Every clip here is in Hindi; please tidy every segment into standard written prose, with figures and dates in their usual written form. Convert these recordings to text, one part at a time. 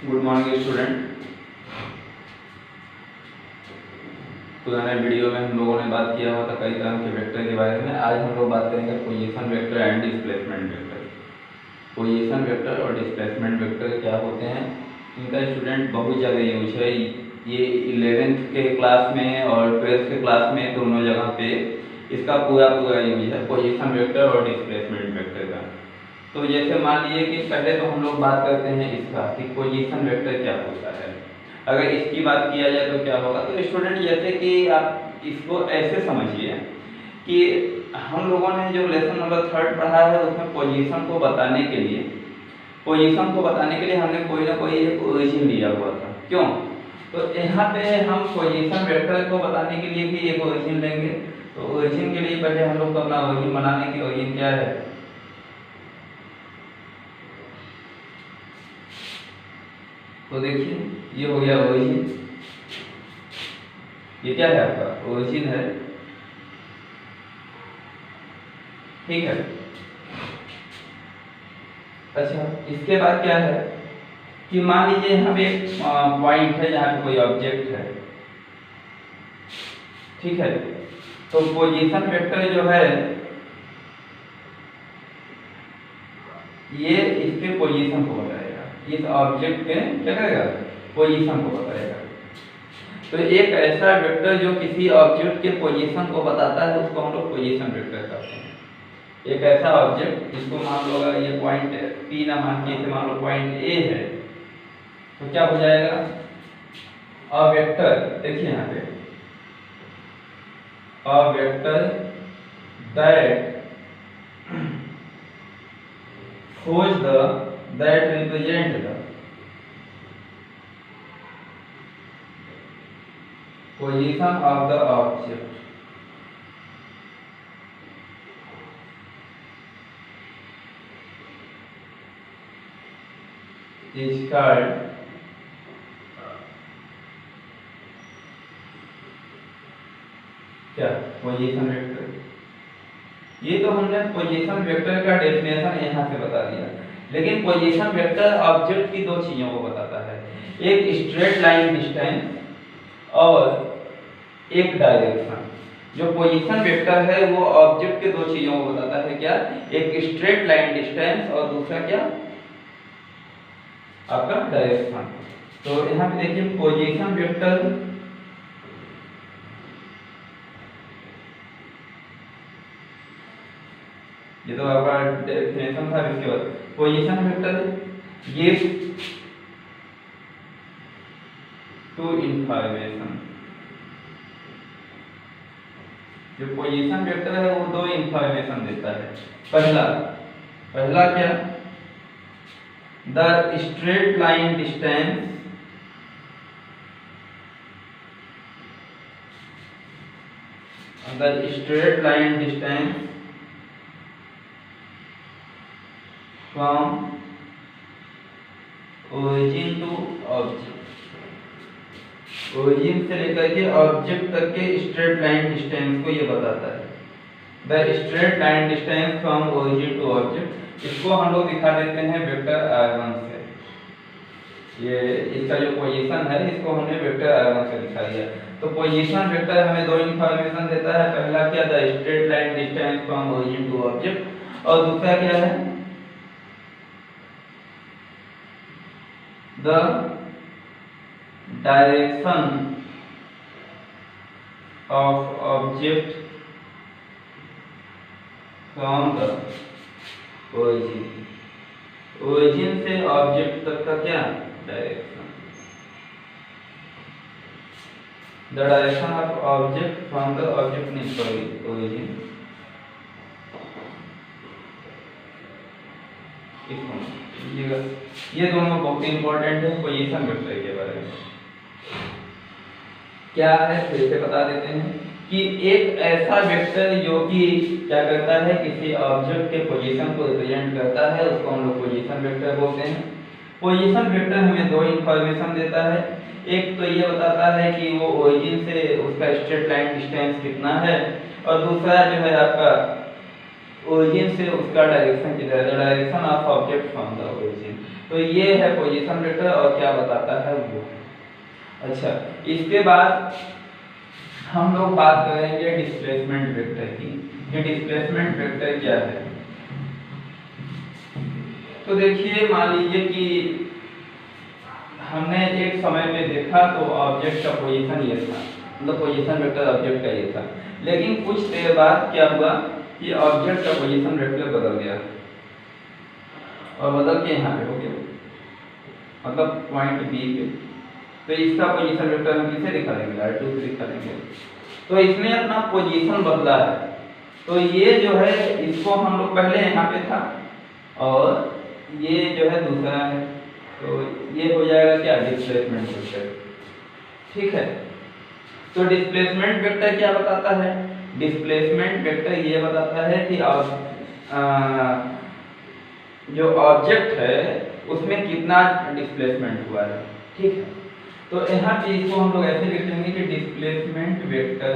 Good morning student. पुराने वीडियो में हम लोगों ने बात किया हुआ था कई तरह के वेक्टर के बारे में। आज हम लोग बात करेंगे position vector and displacement vector. Position vector और डिस्प्लेसमेंट वेक्टर क्या होते हैं, इनका स्टूडेंट बहुत जगह यूज है। ये 11th के क्लास में और 12th के क्लास में दोनों जगह पे इसका पूरा यूज है, पोजीशन वेक्टर और डिस्प्लेसमेंट वेक्टर का। तो जैसे मान लीजिए कि पहले तो हम लोग बात करते हैं इसका कि पोजीशन वेक्टर क्या होता है। अगर इसकी बात किया जाए तो क्या होगा, तो स्टूडेंट जैसे कि आप इसको ऐसे समझिए कि हम लोगों ने जो लेसन नंबर 3 पढ़ा है उसमें पोजीशन को बताने के लिए हमने कोई ना कोई एक ओरिजिन लिया हुआ था। क्यों? तो यहाँ पे हम पोजीशन वेक्टर को बताने के लिए भी एक ओरिजिन लेंगे। तो ओरिजिन के लिए पहले हम लोग को अपना ओरिजिन बनाने की ओरिजिन क्या है, तो देखिए ये हो गया ओरिजिन। ये क्या है आपका ओरिजिन है, ठीक है। अच्छा, इसके बाद क्या है कि मान लीजिए यहाँ पे एक पॉइंट है जहाँ पे कोई ऑब्जेक्ट है, ठीक है। तो पोजीशन वेक्टर जो है ये इसके पोजीशन को बताएगा, इस ऑब्जेक्ट के क्या करेगा, पोजीशन को बताएगा। तो एक ऐसा वेक्टर जो किसी ऑब्जेक्ट के पोजीशन को बताता है उसको हम लोग पोजीशन वेक्टर कहते हैं। एक ऐसा ऑब्जेक्ट जिसको मान लो अगर ये पॉइंट P ना मान के मान लो पॉइंट A है, तो क्या हो जाएगा, अ वेक्टर, देखिए यहाँ पे a vector that shows that represent the position of the object is called क्या, पोजीशन वेक्टर। ये तो हमने पोजीशन वेक्टर का डेफिनेशन यहाँ से बता दिया। लेकिन पोजीशन वेक्टर ऑब्जेक्ट की दो चीजों को बताता है, एक स्ट्रेट लाइन डिस्टेंस और एक डायरेक्शन। जो पोजीशन वेक्टर है वो ऑब्जेक्ट के दो चीजों को बताता है, क्या, एक स्ट्रेट लाइन डिस्टेंस और दूसरा क्या, आपका डायरेक्शन। तो यहाँ पे देखिए पोजीशन वेक्टर ये तो आपका डेफिनेशन था। इसके बाद position vector gives two information. जो पोजीशन वेक्टर है वो दो इंफॉर्मेशन देता है। पहला क्या, the straight line distance from origin to object, origin से लेकर के ऑब्जेक्ट तक के स्ट्रेट लाइन डिस्टेंस को ये बताता है। The straight line distance from origin to object, इसको हम लोग दिखा देते हैं वेक्टर r1 से। ये इसका जो पोजीशन है इसको हमने वेक्टर r1 से दिखा दिया। तो पोजीशन वेक्टर हमें दो इंफॉर्मेशन देता है। पहला क्या, the straight line distance from origin to object, और दूसरा क्या है, the direction of object from the origin से ऑब्जेक्ट तक का क्या, direction. the direction of object from the object नहीं, सॉरी, origin। ये दोनों बहुत इंपॉर्टेंट है पोजीशन वेक्टर के बारे में। क्या है फिर से बता देते हैं कि एक ऐसा वेक्टर जो कि क्या करता है, किसी ऑब्जेक्ट के पोजीशन को रिप्रेजेंट करता है, उसको हम लोग पोजीशन वेक्टर बोलते हैं। पोजीशन वेक्टर हमें दो इंफॉर्मेशन देता है। एक तो ये बताता है कि वो ओरिजिन से उसका स्ट्रेट लाइन डिस्टेंस कितना है, और दूसरा जो है आपका ओरिजिन से उसका डायरेक्शन किधर है, direction of object from the origin. तो ये है पोजीशन वेक्टर और क्या बताता है वो। अच्छा, इसके बाद हम लोग बात करेंगे डिस्प्लेसमेंट वेक्टर की कि डिस्प्लेसमेंट वेक्टर क्या है। तो देखिए, मान लीजिए कि हमने एक समय में देखा तो ऑब्जेक्ट का पोजीशन ये था, मतलब पोजीशन वेक्टर ऑब्जेक्ट का ये था, लेकिन कुछ देर बाद क्या हुआ कि ऑब्जेक्ट का पोजीशन वेक्टर बदल गया और बदल के यहाँ पे हो गया, मतलब पॉइंट बी पे। तो इसका पोजीशन वेक्टर हम किसे दिखा देंगे, R2 से दिखा देंगे। तो इसने अपना पोजीशन बदला है, तो ये जो है इसको हम लोग पहले यहाँ पे था और ये जो है दूसरा है, तो ये हो जाएगा क्या, डिस्प्लेसमेंट वेक्टर। ठीक है, तो डिस्प्लेसमेंट वेक्टर क्या बताता है, डिस्प्लेसमेंट वेक्टर ये बताता है कि जो ऑब्जेक्ट है उसमें कितना डिस्प्लेसमेंट हुआ है। ठीक है, तो यहाँ पे इसको हम लोग ऐसे लिख देंगे कि displacement vector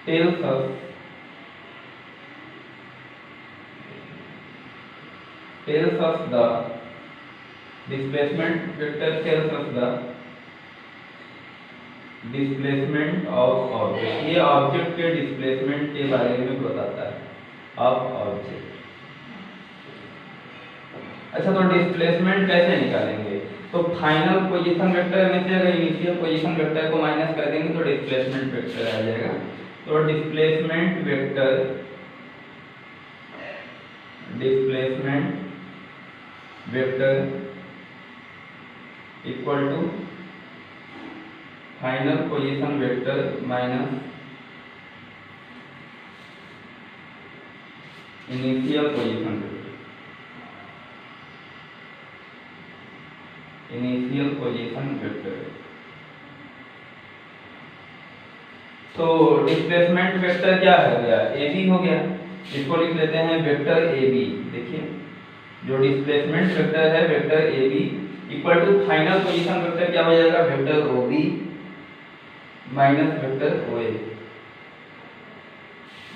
tells us the displacement vector tells us the displacement of object. ये ऑब्जेक्ट के डिस्प्लेसमेंट के बारे में बताता है, ऑफ ऑब्जेक्ट। अच्छा, तो डिस्प्लेसमेंट कैसे निकालेंगे, तो फाइनल पोजीशन वेक्टर में से अगर इनिशियल पोजीशन वेक्टर को माइनस कर देंगे तो डिस्प्लेसमेंट वेक्टर आ जाएगा। तो displacement vector equal to final position vector minus initial position vector. तो डिस्प्लेसमेंट वेक्टर क्या हो गया, AB हो गया। इसको लिख लेते हैं वेक्टर AB। देखिए, जो डिस्प्लेसमेंट वेक्टर है vector AB equal to final position vector क्या हो जाएगा, vector OB minus vector OA।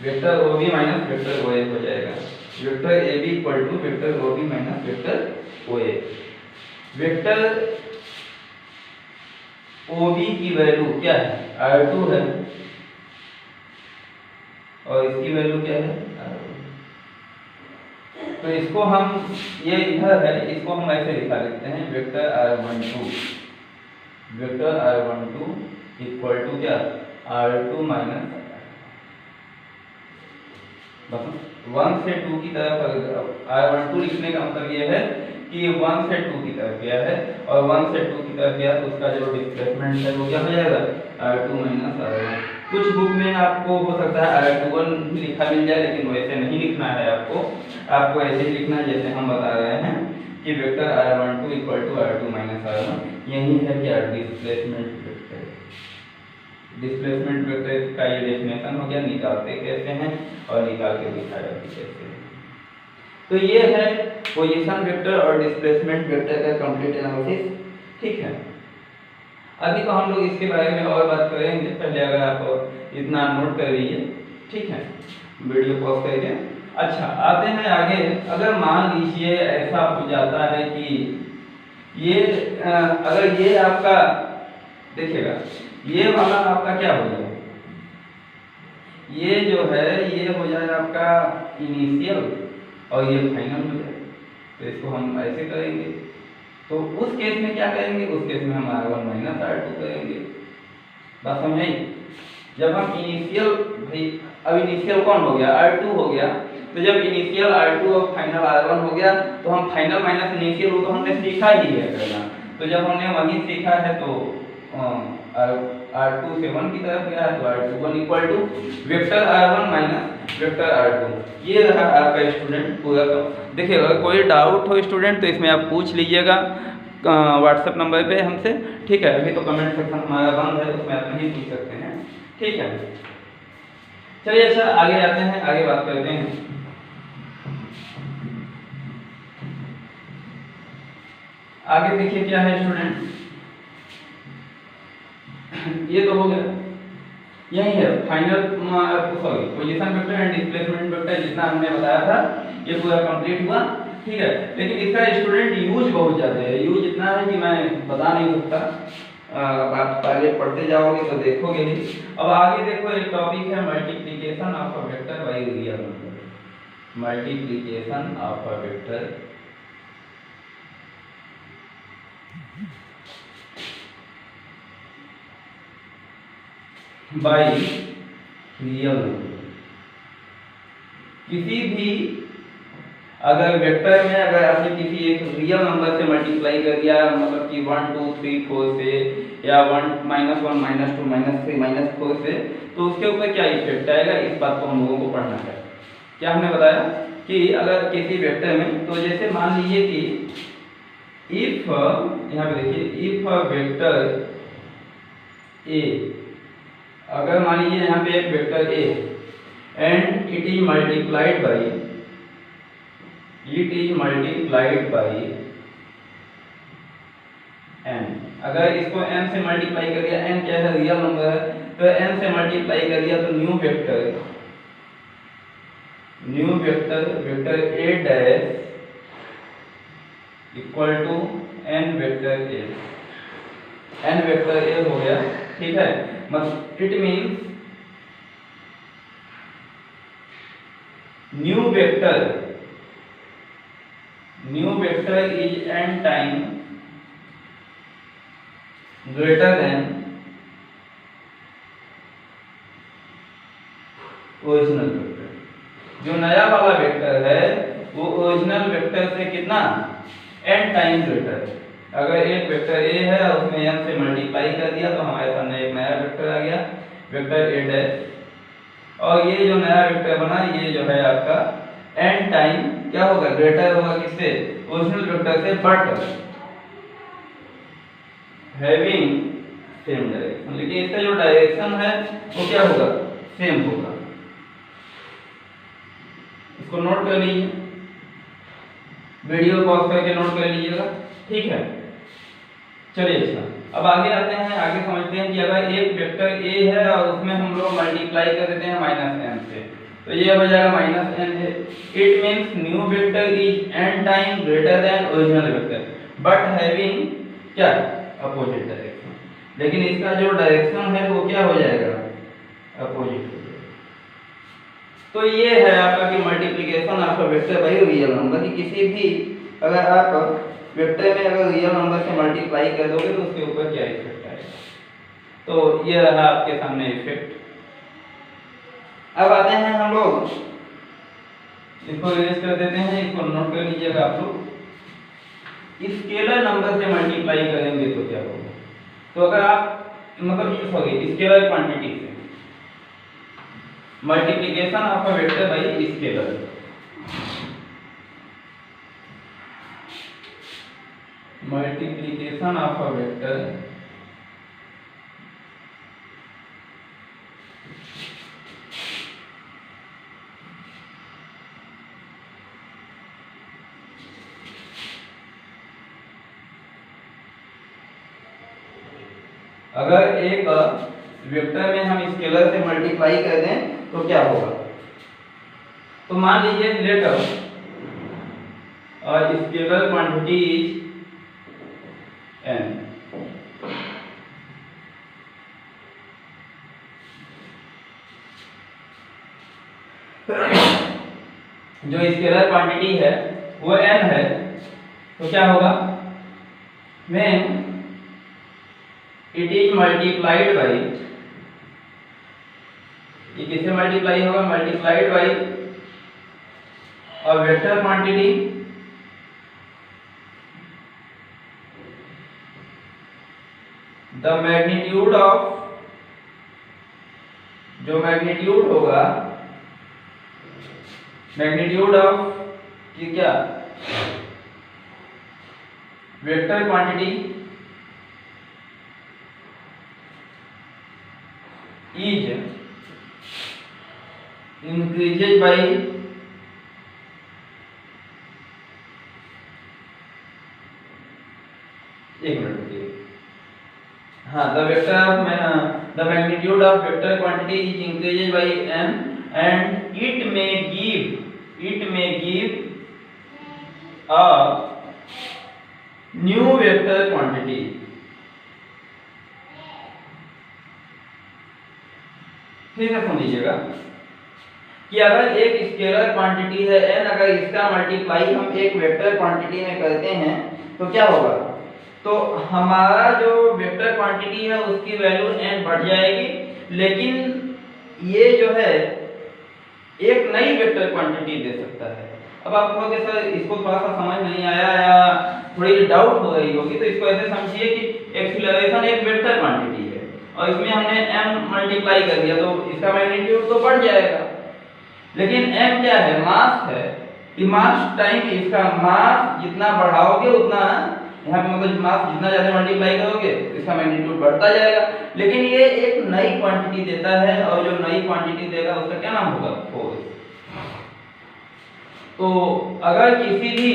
Vector OB minus vector OA हो जाएगा। Vector AB equal to vector OB minus vector OA। Vector OB की वैल्यू क्या है, R2 है और इसकी वैल्यू क्या है, R1। तो इसको हम, ये इधर है, इसको हम ऐसे लिखा देते हैं वेक्टर R12 इक्वल टू क्या, R2 माइनस, बस 1 से 2 की तरफ R12 लिखने का मतलब ये है कि 1 से 2 की तरफ गया है और 1 से 2 की तरफ गया तो उसका जो डिस्प्लेसमेंट है वो क्या हो जाएगा, R2 माइनस R1। कुछ बुक में आपको हो सकता है R21 भी लिखा मिल जाए, लेकिन वैसे नहीं लिखना है आपको ऐसे ही लिखना है जैसे हम बता रहे हैं कि vector R12 equal to R2 minus R1। यही है कि डिस्प्लेसमेंट वेक्टर। डिस्प्लेसमेंट वेक्टर का ये डेफिनेशन हो गया, निकालते कैसे हैं और निकाल के दिखाया भी कैसे है। तो ये है पोजीशन वेक्टर और डिस्प्लेसमेंट वेक्टर का कंप्लीट एनालिसिस। ठीक है, अभी तो हम लोग इसके बारे में और बात करेंगे, पहले अगर आप इतना नोट कर लीजिए। ठीक है, वीडियो पॉज करके। अच्छा, आते हैं आगे। अगर मान लीजिए ऐसा हो जाता है कि ये अगर ये आपका देखिएगा, ये वाला आपका क्या हो जाए, ये जो है ये हो जाए आपका इनिशियल और ये फाइनल हो जाए। तो इसको हम ऐसे करेंगे, तो उस केस में क्या करेंगे, उस केस में हम R1 माइनस R2 करेंगे। बात समझ? जब हम इनिशियल, भाई अब इनिशियल कौन हो गया, R2 हो गया। तो जब इनिशियल R2 और फाइनल R1 हो गया तो हम फाइनल माइनस इनिशियल वो तो हमने सीखा ही है करना। तो जब हमने वही सीखा है तो R2 से 1 की तरफ गया है तो R21 equal to vector R1 minus vector R2। ये रहा आपका स्टूडेंट पूरा। देखिए, अगर कोई डाउट हो स्टूडेंट तो इसमें आप पूछ लीजिएगा व्हाट्सएप नंबर पे हमसे। ठीक है, अभी तो कमेंट सेक्शन हमारा बंद है, उसमें आप नहीं पूछ सकते हैं। ठीक है, चलिए अच्छा आगे आते हैं, आगे बात करते हैं। आगे देखिए क्या है स्टूडेंट, ये तो हो गया। यही है final, sorry, position vector and displacement vector जितना हमने बताया था ये पूरा कंप्लीट हुआ। ठीक है, लेकिन इसका स्टूडेंट यूज बहुत ज़्यादा है, यूज इतना है कि मैं बता नहीं सकता। आप आगे पढ़ते जाओगे तो देखोगे ही। अब आगे देखो, एक टॉपिक है multiplication of a vector by real number. Multiplication of a vector by real number. किसी भी अगर वेक्टर में अगर आपने किसी एक रियल नंबर से मल्टीप्लाई कर दिया, मतलब कि 1 2 3 4 से, या 1 -1 -2 -3 -4 से, तो उसके ऊपर क्या इफेक्ट आएगा, इस बात को हम लोगों को पढ़ना है। क्या हमने बताया कि अगर किसी वेक्टर में, तो जैसे मान लीजिए कि इफ, यहाँ पे देखिए, इफ अ वेक्टर ए, अगर मान लीजिए यहाँ पे एक vector A and it is multiplied by n, अगर इसको n से मल्टीप्लाई कर दिया, n क्या है, रियल नंबर है, तो n से मल्टीप्लाई कर दिया तो new vector vector a dash equal to n vector a, n vector a हो गया। ठीक है, मतलब it means new vector is n time greater than original vector. जो नया वाला वेक्टर है वो ओरिजिनल वेक्टर से कितना, n टाइम ग्रेटर है। अगर एक वेक्टर a है और उसमें n से मल्टीप्लाई कर दिया तो हमारे सामने एक नया वेक्टर आ गया, वेक्टर a डैश, और ये जो नया वेक्टर बना ये जो है आपका n टाइम क्या होगा, ग्रेटर होगा किससे, ओरिजिनल वेक्टर से, बट हैविंग सेम डायरेक्शन। लेकिन इसका जो डायरेक्शन है वो क्या होगा, सेम होगा। इसको नोट कर लीजिए, वीडियो पॉज करके नोट कर लीजिएगा। ठीक है, चलिए अच्छा, अब आगे आते हैं, आगे समझते हैं कि अगर एक वेक्टर a है और उसमें हम लोग मल्टीप्लाई कर देते हैं -n से, तो ये हो जाएगा -n है। It means new vector is n time greater than original vector, but having क्या, अपोजिट डायरेक्शन। लेकिन इसका जो डायरेक्शन है वो क्या हो जाएगा, अपोजिट हो जाएगा। तो ये है आपका कि multiplication of a vector by real number, कि किसी भी अगर आप वेक्टर में अगर रियल नंबर से मल्टीप्लाई कर दोगे तो उसके ऊपर क्या इफेक्ट आएगा। तो ये रहा आपके सामने इफेक्ट। अब आते हैं हम लोग, इसको इरेज कर देते हैं, इसको नोट कर लीजिएगा आप लोग। स्केलर नंबर से मल्टीप्लाई करेंगे तो क्या होगा, तो अगर आप मतलब सॉरी स्केलर क्वांटिटी से multiplication of a vector by scalar, multiplication of a vector अगर एक वेक्टर में हम स्केलर से मल्टीप्लाई कर दें तो क्या होगा। तो मान लीजिए letter scalar quantity is n, जो स्केलर क्वांटिटी है वो n है, तो क्या होगा, when it is multiplied by, ये किससे मल्टीप्लाई होगा, मल्टीप्लाइड बाई और vector quantity the magnitude of, जो मैग्नीट्यूड होगा, मैग्नीट्यूड ऑफ कि क्या, vector quantity is increases by एक मिनट रुकिए, हाँ, the vector the magnitude of vector quantity is increased by n and it may give a new vector quantity. फिर से सुन लीजिएगा कि अगर एक स्केलर क्वांटिटी है n, अगर इसका मल्टीप्लाई हम एक वेक्टर क्वांटिटी में करते हैं तो क्या होगा, तो हमारा जो वेक्टर क्वांटिटी है उसकी वैल्यू n बढ़ जाएगी, लेकिन ये जो है एक नई वेक्टर क्वांटिटी दे सकता है। अब आप कहोगे सर इसको थोड़ा सा समझ नहीं आया या थोड़ी डाउट हो रही होगी, तो इसको ऐसे समझिए कि एक्सीलरेशन एक वेक्टर क्वांटिटी है और इसमें हमने m मल्टीप्लाई कर दिया तो इसका मैग्नीट्यूड तो बढ़ जाएगा, लेकिन m क्या है, मास है। मास टाइम इसका मास जितना बढ़ाओगे उतना यहाँ पे मतलब मास जितना ज्यादा मल्टीप्लाई करोगे इसका मैग्नीट्यूड बढ़ता जाएगा, लेकिन ये एक नई क्वांटिटी देता है और जो नई क्वांटिटी देगा उसका क्या नाम होगा, फोर्स। तो अगर किसी भी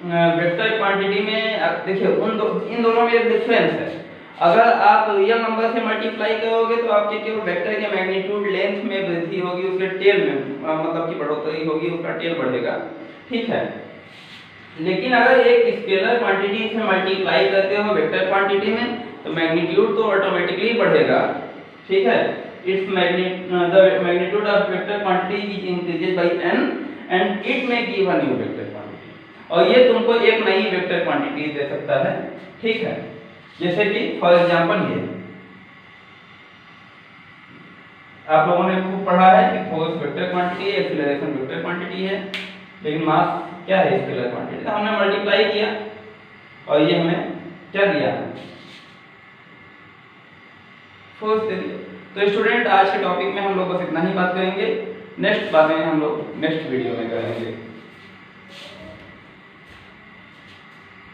वेक्टर क्वांटिटी में देखिए इन दोनों में एक डिफरेंस है। अगर आप रियल नंबर से मल्टीप्लाई करोगे तो आपके केवल वेक्टर के मैग्नीट्यूड लेंथ में वृद्धि होगी, उसके टेल में मतलब की बढ़ोतरी होगी, उसका टेल बढ़ेगा, ठीक है। लेकिन अगर एक स्केलर क्वांटिटी से मल्टीप्लाई करते हो वेक्टर क्वांटिटी में तो मैग्नीट्यूड तो ऑटोमेटिकली बढ़ेगा, ठीक है। It's magnitude of vector quantity is increased by n and it may give a new vector quantity, और ये तुमको एक नई वेक्टर क्वांटिटी दे सकता है, ठीक है। जैसे कि फॉर एग्जांपल ये आप लोगों ने खूब पढ़ा है कि फोर्स वेक्टर क्वांटिटी है, एक्सीलरेशन वेक्टर क्वांटिटी है, लेकिन मास क्या है, स्केलर क्वांटिटी। तो हमने मल्टीप्लाई किया और ये हमें क्या दिया, फोर्स दे दिया। तो स्टूडेंट आज के टॉपिक में हम लोग बस इतना ही बात करेंगे, नेक्स्ट बातें हम लोग नेक्स्ट वीडियो में करेंगे।